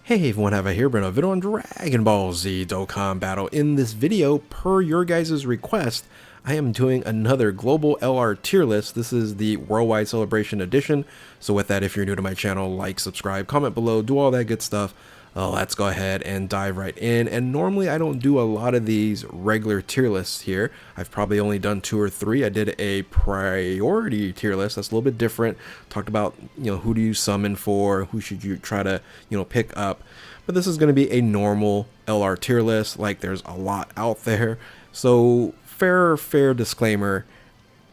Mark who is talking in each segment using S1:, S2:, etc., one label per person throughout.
S1: Hey everyone, have I here been a video on Dragon Ball Z Dokkan Battle. In this video, per your guys' request, I am doing another global LR tier list. This is the Worldwide Celebration Edition. So with that, if you're new to my channel, like, subscribe, comment below, do all that good stuff. Let's go ahead and dive right in. And normally I don't do a lot of these regular tier lists here. I've probably only done 2 or 3. I did a priority tier list. That's a little bit different. Talked about, who do you summon for, who should you try to, pick up. But this is going to be a normal LR tier list. Like, there's a lot out there. So fair disclaimer.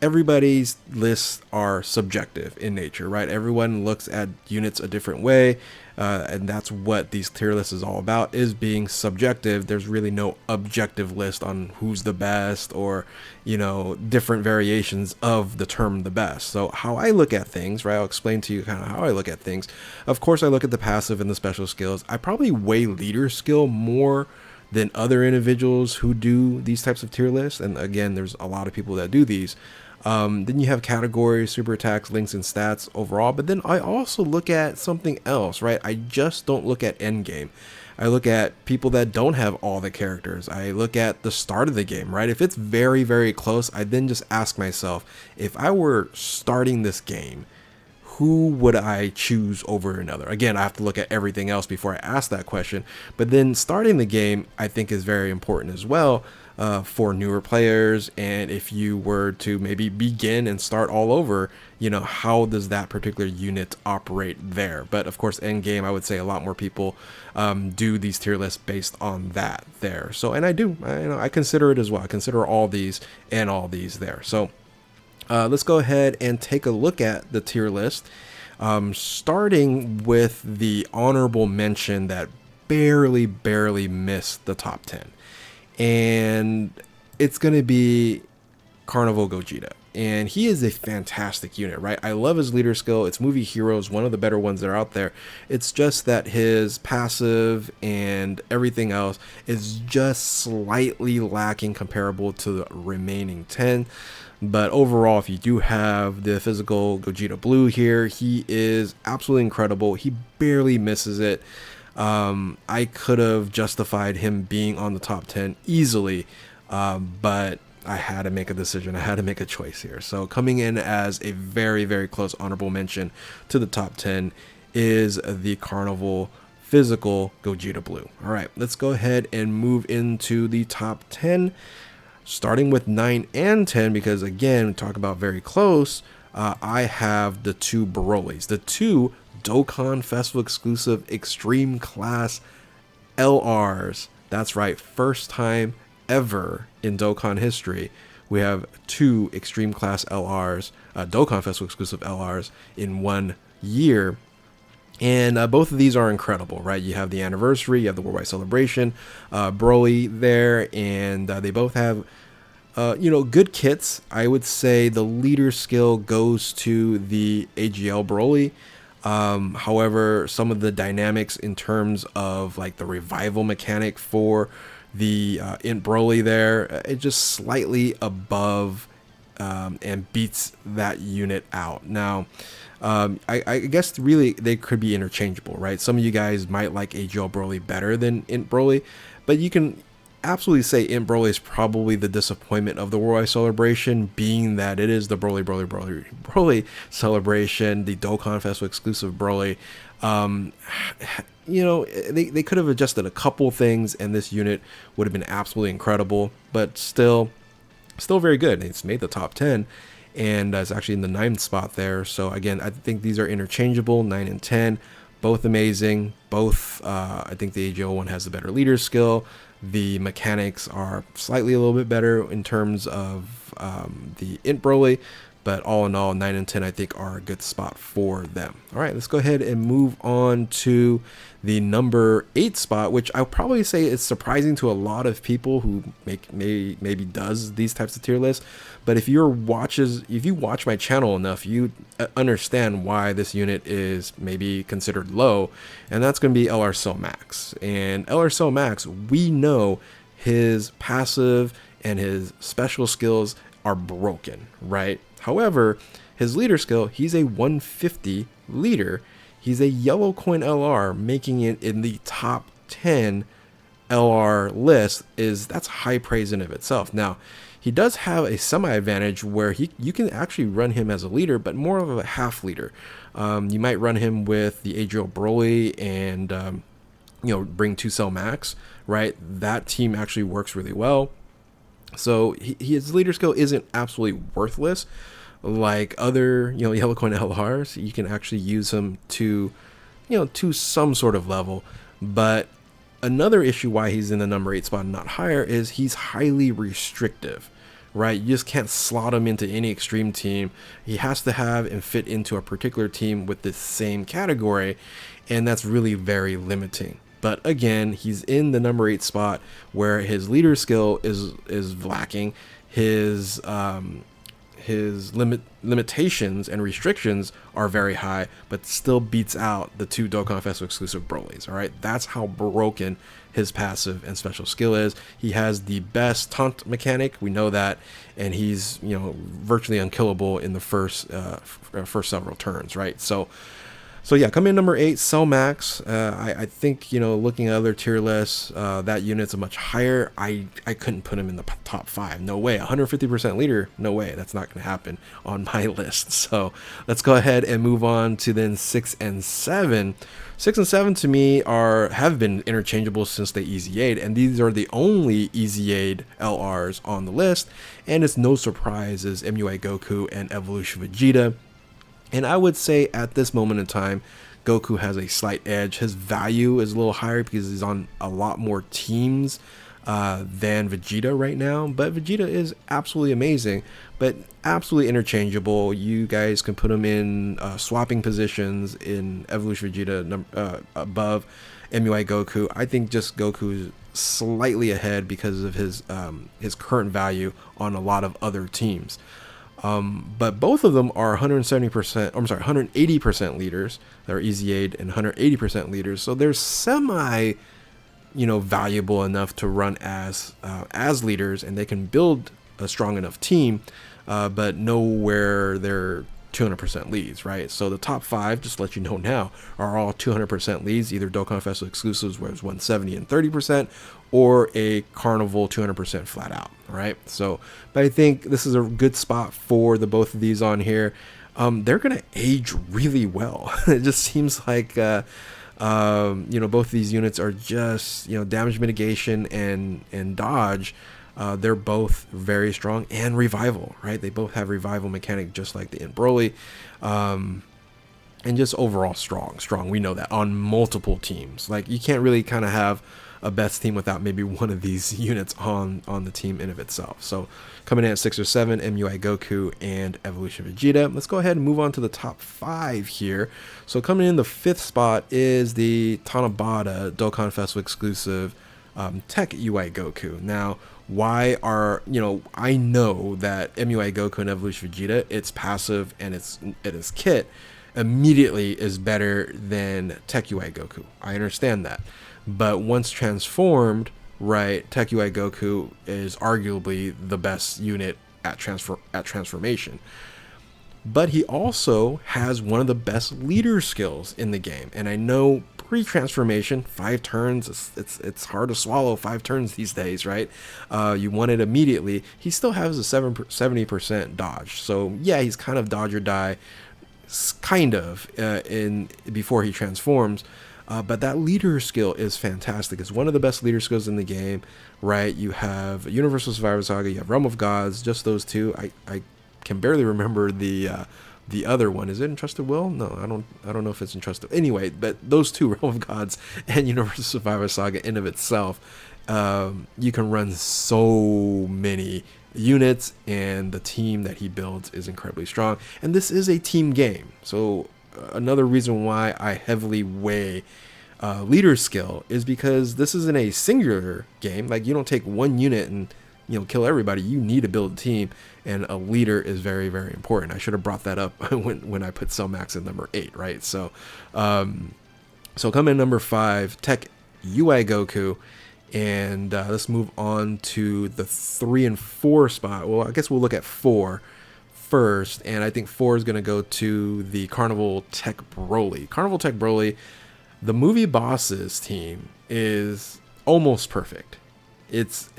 S1: Everybody's lists are subjective in nature, right? Everyone looks at units a different way, and that's what these tier lists is all about, is being subjective. There's really no objective list on who's the best or, different variations of the term the best. So how I look at things, right? I'll explain to you kind of how I look at things. Of course, I look at the passive and the special skills. I probably weigh leader skill more than other individuals who do these types of tier lists. And again, there's a lot of people that do these. Then you have categories, super attacks, links, and stats overall. But then I also look at something else, right? I just don't look at end game. I look at people that don't have all the characters. I look at the start of the game, right? If it's very, very close, I then just ask myself, if I were starting this game, who would I choose over another? Again, I have to look at everything else before I ask that question. But then starting the game, I think, is very important as well for newer players. And if you were to maybe begin and start all over, how does that particular unit operate there? But of course, end game, I would say a lot more people do these tier lists based on that there. So, and I do, I consider it as well. I consider all these and all these there. So let's go ahead and take a look at the tier list, starting with the honorable mention that barely missed the top 10. And it's going to be Carnival Gogeta. And he is a fantastic unit, right? I love his leader skill. It's movie heroes, one of the better ones that are out there. It's just that his passive and everything else is just slightly lacking comparable to the remaining 10. But overall, if you do have the physical Gogeta Blue here, he is absolutely incredible. He barely misses it. I could have justified him being on the top 10 easily, but I had to make a decision. I had to make a choice here. So coming in as a very close honorable mention to the top 10 is the Carnival physical Gogeta Blue. All right, let's go ahead and move into the top 10. Starting with 9 and 10, because again, we talk about very close, I have the 2 Broly's, the 2 Dokkan Festival exclusive Extreme Class LRs. That's right, first time ever in Dokkan history, we have 2 Extreme Class LRs, Dokkan Festival exclusive LRs in 1 year. And both of these are incredible, right? You have the anniversary, you have the Worldwide Celebration, Broly there, and they both have, good kits. I would say the leader skill goes to the AGL Broly. However, some of the dynamics in terms of like the revival mechanic for the Int Broly there, it just slightly above and beats that unit out. Now, I guess really they could be interchangeable, right? Some of you guys might like AGL Broly better than Int Broly, but you can absolutely say Int Broly is probably the disappointment of the Worldwide Celebration, being that it is the Broly Celebration, the Dokkan Festival exclusive Broly. They could have adjusted a couple things and this unit would have been absolutely incredible, but still very good. It's made the top 10 and it's actually in the 9th spot there. So again, I think these are interchangeable, 9 and 10, both amazing. Both, I think the AGL one has the better leader skill. The mechanics are slightly a little bit better in terms of the Int Broly, but all in all, 9 and 10 I think are a good spot for them. All right, let's go ahead and move on to the number 8 spot, which I'll probably say is surprising to a lot of people who maybe does these types of tier lists. But if you watch my channel enough, you understand why this unit is maybe considered low, and that's going to be LR Cell Max. And LR Cell Max, we know his passive and his special skills are broken, right? However, his leader skill, he's a 150 leader, He's a yellow coin LR, making it in the top 10 LR list. That's high praise in of itself. Now, he does have a semi advantage where you can actually run him as a leader, but more of a half leader. You might run him with the Adriel Broly and bring 2-cell Max, right? That team actually works really well. So his leader skill isn't absolutely worthless like other yellow coin LRs. You can actually use him to to some sort of level. But another issue why he's in the number 8 spot and not higher is he's highly restrictive, right? You just can't slot him into any extreme team. He has to have and fit into a particular team with the same category, and that's really very limiting. But again, he's in the number 8 spot where his leader skill is lacking. His limitations and restrictions are very high, but still beats out the 2 Dokkan Festival exclusive Brolys. All right, that's how broken his passive and special skill is. He has the best taunt mechanic, we know that, and he's virtually unkillable in the first several turns, right? So yeah, coming in number 8, Cell Max. I think, looking at other tier lists, that unit's a much higher. I couldn't put him in the top 5. No way. 150% leader. No way. That's not going to happen on my list. So let's go ahead and move on to then 6 and 7. 6 and 7 to me have been interchangeable since they EZA'd, and these are the only EZA'd LRs on the list. And it's no surprise as MUI Goku and Evolution Vegeta. And I would say at this moment in time, Goku has a slight edge. His value is a little higher because he's on a lot more teams than Vegeta right now. But Vegeta is absolutely amazing, but absolutely interchangeable. You guys can put him in swapping positions in Evolution Vegeta above MUI Goku. I think just Goku is slightly ahead because of his current value on a lot of other teams. But both of them are 180% leaders. They're EZA'd and 180% leaders. So they're semi, valuable enough to run as leaders, and they can build a strong enough team, but nowhere they're 200% leads, right? So the top 5, just to let you know now, are all 200% leads, either Dokkan Festival exclusives where it's 170 and 30%, or a Carnival 200% flat out, right? So, but I think this is a good spot for both of these on here. They're gonna age really well. It just seems like both of these units are just damage mitigation and dodge. They're both very strong, and revival, right? They both have revival mechanic just like the Broly, and just overall strong. We know that on multiple teams. Like, you can't really kind of have a best team without maybe one of these units on the team in of itself. So coming in at 6 or 7, MUI Goku and Evolution Vegeta. Let's go ahead and move on to the top 5 here. So coming in the 5th spot is the Tanabata Dokkan Festival exclusive Tech UI Goku. Now, why are I know that MUI Goku and Evolution Vegeta, its passive and its kit immediately is better than Tech UI Goku. I understand that. But once transformed, right, Tech UI Goku is arguably the best unit at transformation. But he also has one of the best leader skills in the game. And I know pre-transformation, 5 turns, it's hard to swallow 5 turns these days, right? You want it immediately. He still has a 70% dodge. So yeah, he's kind of dodge or die, kind of, before he transforms. But that leader skill is fantastic. It's one of the best leader skills in the game, right? You have Universal Survivor Saga, you have Realm of Gods, just those two. I can barely remember the other one. Is it Entrusted Will? No, I don't know if it's Entrusted. Anyway, but those two, Realm of Gods and Universal Survivor Saga in of itself, you can run so many units, and the team that he builds is incredibly strong. And this is a team game, so another reason why I heavily weigh leader skill is because this isn't a singular game. Like, you don't take one unit and kill everybody. You need to build a team, and a leader is very, very important. I should have brought that up when I put Cell Max in number 8, right? So coming in number 5, Tech UI Goku. And let's move on to the 3 and 4 spot. Well, I guess we'll look at 4. first, and I think 4 is going to go to the Carnival Tech Broly. Carnival Tech Broly, the movie bosses team is almost perfect. It's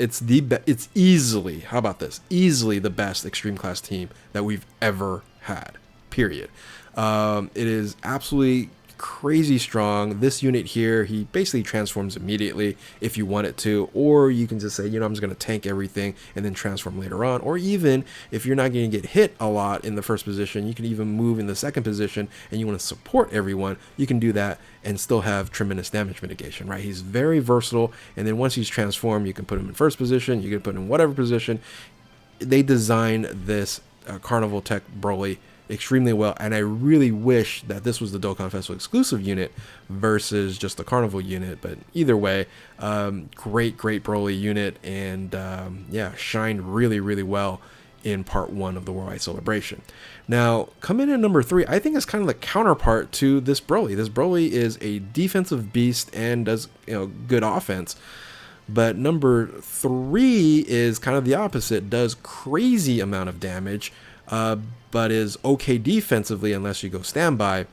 S1: easily, how about this? Easily the best Extreme Class team that we've ever had. Period. It is absolutely crazy strong. This unit here, he basically transforms immediately if you want it to, or you can just say, I'm just going to tank everything and then transform later on. Or even if you're not going to get hit a lot in the first position, you can even move in the second position and you want to support everyone, you can do that and still have tremendous damage mitigation, right? He's very versatile, and then once he's transformed, you can put him in first position, you can put him in whatever position. They designed this Carnival Tech Broly extremely well, and I really wish that this was the Dokkan Festival exclusive unit versus just the Carnival unit. But either way, great Broly unit, and yeah, shined really well in part 1 of the Worldwide Celebration. Now, coming in at number 3, I think it's kind of the counterpart to this Broly. This Broly is a defensive beast and does good offense. But number 3 is kind of the opposite, does crazy amount of damage, but is okay defensively unless you go standby.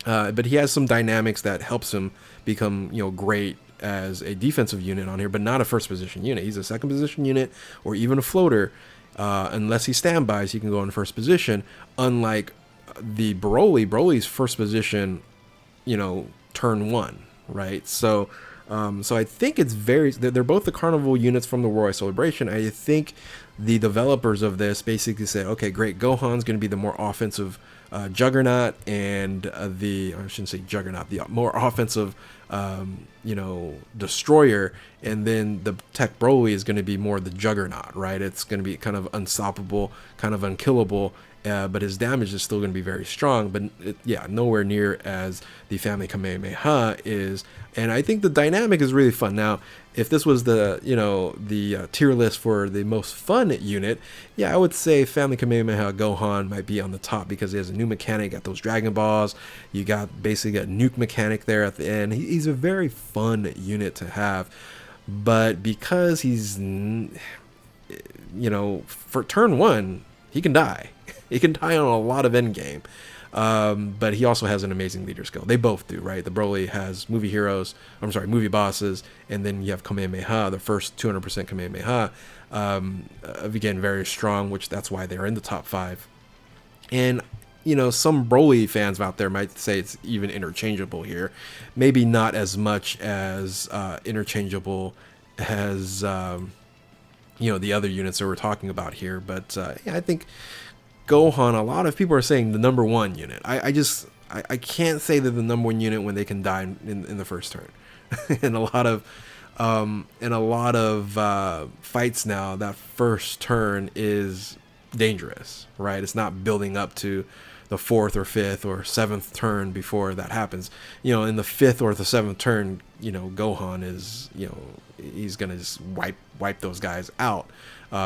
S1: But he has some dynamics that helps him become, great as a defensive unit on here, but not a first position unit. He's a second position unit or even a floater. Unless he standbys, he can go in first position. Unlike the Broly's first position, turn 1, right? So I think they're both the Carnival units from the Worldwide Celebration. I think the developers of this basically said, okay, great, Gohan's going to be the more offensive juggernaut, and I shouldn't say juggernaut, the more offensive, destroyer, and then the Tech Broly is going to be more the juggernaut, right? It's going to be kind of unstoppable, kind of unkillable, but his damage is still going to be very strong, but nowhere near as the Family Kamehameha is. And I think the dynamic is really fun. Now, if this was the tier list for the most fun unit, I would say Family Kamehameha Gohan might be on the top because he has a new mechanic, got those Dragon Balls, you got basically a nuke mechanic there at the end. He's a very fun unit to have, but because he's, for turn 1, he can die. He can die on a lot of endgame. But he also has an amazing leader skill. They both do, right? The Broly has movie bosses, and then you have Kamehameha, the first 200% Kamehameha. Again, very strong, which that's why they're in the top 5. And, some Broly fans out there might say it's even interchangeable here. Maybe not as much as interchangeable as, the other units that we're talking about here. But, I think Gohan, a lot of people are saying the number 1 unit. I can't say they're the number 1 unit when they can die in the first turn. And a lot of fights now, that first turn is dangerous, right? It's not building up to the 4th or 5th or 7th turn before that happens. In the 5th or the 7th turn, Gohan is, he's gonna just wipe those guys out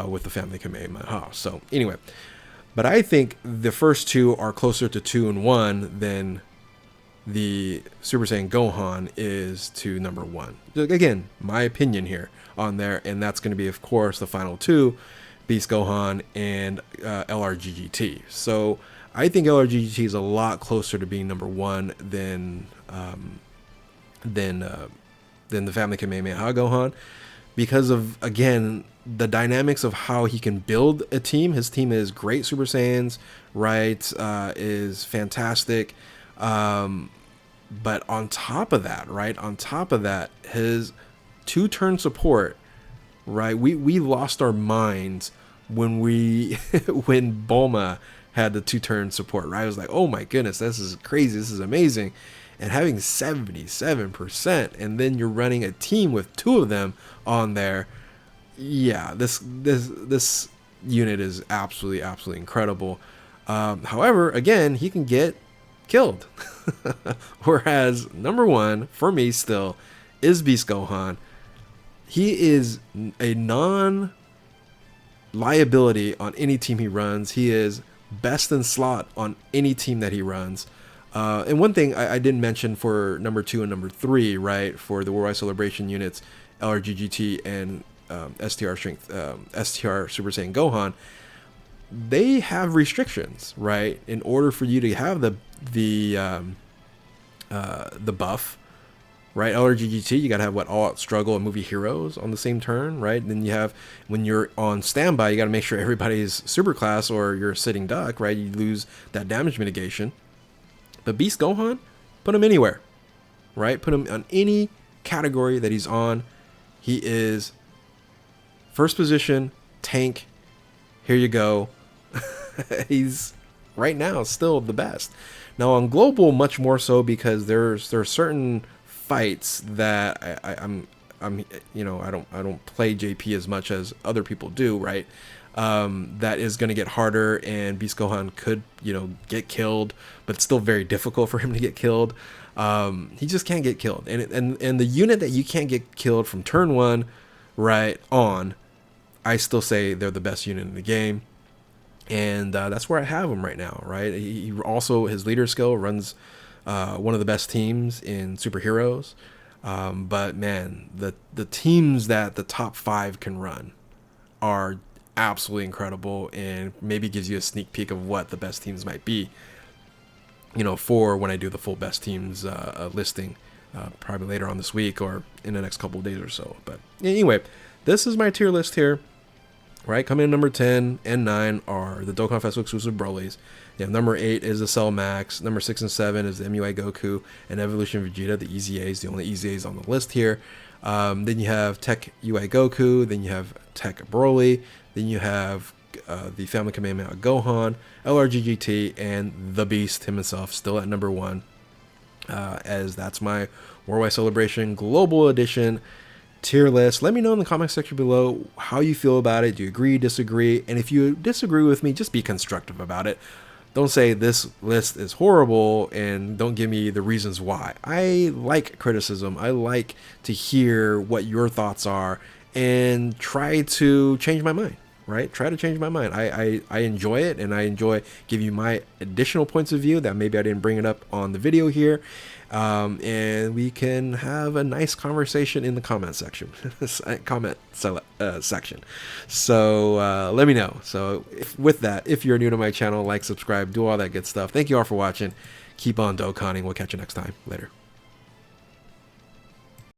S1: with the Family Kamehameha. So anyway. But I think the first 2 are closer to 2 and 1 than the Super Saiyan Gohan is to number 1. Again, my opinion here on there, and that's going to be, of course, the final 2, Beast Gohan and LRGGT. So I think LRGGT is a lot closer to being number 1 than the Family Kamehameha Gohan, because of, again, the dynamics of how he can build a team. His team is great Super Saiyans, right? Is fantastic. But on top of that, his 2-turn support, right? We lost our minds when when Bulma had the 2-turn support, right? I was like, oh my goodness, this is crazy. This is amazing. And having 77%, and then you're running a team with 2 of them on there. Yeah, this unit is absolutely incredible. However, again, he can get killed. Whereas number 1 for me still is Beast Gohan. He is a non-liability on any team he runs. He is best in slot on any team that he runs. And one thing I didn't mention for number 2 and number 3, right, for the Worldwide Celebration units, LRGGT and STR Super Saiyan Gohan, they have restrictions, right? In order for you to have the buff, right? LRGGT, you gotta have what, All Out Struggle and Movie Heroes on the same turn, right? And then you have, when you're on standby, you gotta make sure everybody's super class or you're a sitting duck, right? You lose that damage mitigation. But Beast Gohan, put him anywhere, right? Put him on any category that he's on. He is first position, tank, here you go. He's right now still the best. Now on global, much more so, because there are certain fights that I'm you know, I don't play JP as much as other people do, right? That is going to get harder, and Beast Gohan could, you know, get killed, but it's still very difficult for him to get killed. He just can't get killed, and the unit that you can't get killed from turn one right on, I still say they're the best unit in the game. And that's where I have him right now, right? He also, his leader skill runs one of the best teams in superheroes. But man, the teams that the top 5 can run are absolutely incredible, and maybe gives you a sneak peek of what the best teams might be, you know, for when I do the full best teams listing, probably later on this week or in the next couple of days or so. But anyway, this is my tier list here. Right, coming in number 10 and 9 are the Dokkan Festival exclusive Broly's. You have number 8 is the Cell Max. Number 6 and 7 is the MUI Goku and Evolution Vegeta, the EZAs, the only EZAs on the list here. Then you have Tech UI Goku. Then you have Tech Broly. Then you have the Family Commandment Gohan, LRGGT, and the Beast himself, still at number 1. As that's my Worldwide Celebration Global Edition tier list. Let me know in the comment section below how you feel about it. Do you agree, disagree? And if you disagree with me, just be constructive about it. Don't say this list is horrible and don't give me the reasons why. I like criticism. I like to hear what your thoughts are and try to change my mind, right? Try to change my mind. I enjoy it, and I enjoy giving you my additional points of view that maybe I didn't bring it up on the video here. And we can have a nice conversation in the comment section. Section. So let me know. So with that, if you're new to my channel, like, subscribe, do all that good stuff. Thank you all for watching. Keep on Dokkaning. We'll catch you next time. Later.